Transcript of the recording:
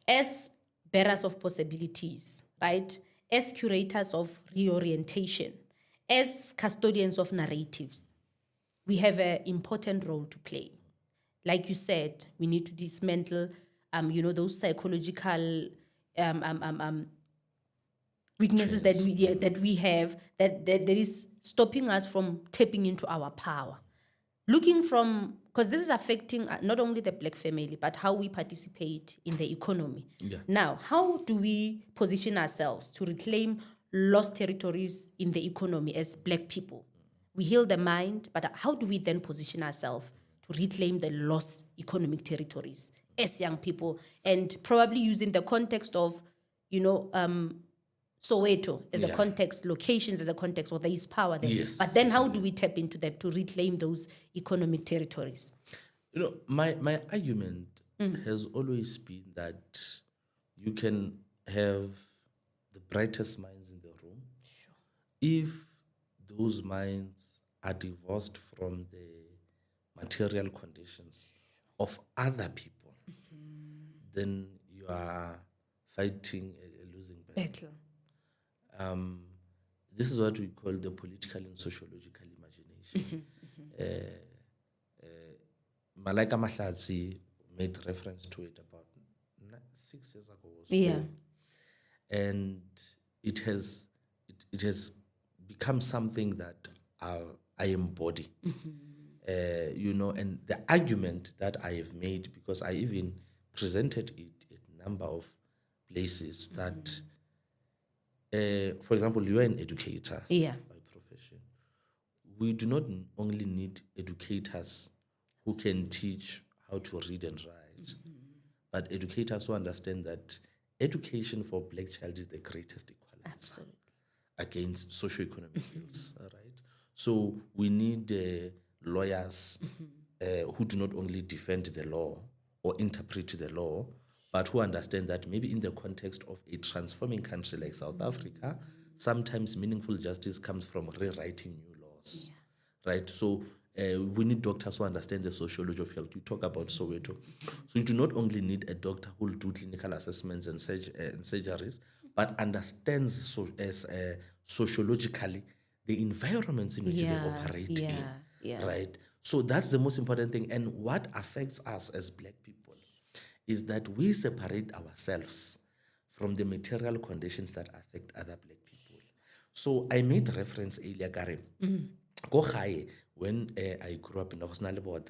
as bearers of possibilities, right? As curators of reorientation, as custodians of narratives, we have an important role to play. Like you said, we need to dismantle, those psychological weaknesses that we have that is stopping us from tapping into our power. Looking from, because this is affecting not only the Black family, but how we participate in the economy. Yeah. Now, how do we position ourselves to reclaim lost territories in the economy as Black people? We heal the mind, but how do we then position ourselves to reclaim the lost economic territories as young people? And probably using the context of, Soweto as a context, locations as a context, or there is power there. Yes, But then how do we tap into them to reclaim those economic territories? My argument has always been that you can have the brightest minds in the room. Sure. If those minds are divorced from the material conditions of other people, then you are fighting a losing battle. This is what we call the political and sociological imagination. Malaika Mahlatsi made reference to it about 6 years ago or so. Yeah. And it has become something that I embody. And the argument that I have made, because I even presented it at a number of places, that for example, you are an educator by profession. We do not only need educators who can teach how to read and write, but educators who understand that education for Black child is the greatest equalizer. Absolutely. Against socioeconomic ills. All right. So we need lawyers who do not only defend the law or interpret the law, but who understand that maybe in the context of a transforming country like South Africa, sometimes meaningful justice comes from rewriting new laws, right? So we need doctors who understand the sociology of health. You talk about Soweto. So you do not only need a doctor who will do clinical assessments and surgeries, but understands sociologically the environments in which they operate in, right? So that's the most important thing. And what affects us as Black people is that we separate ourselves from the material conditions that affect other Black people. So I made reference earlier, Karim. Go high when I grew up in Osnalibota.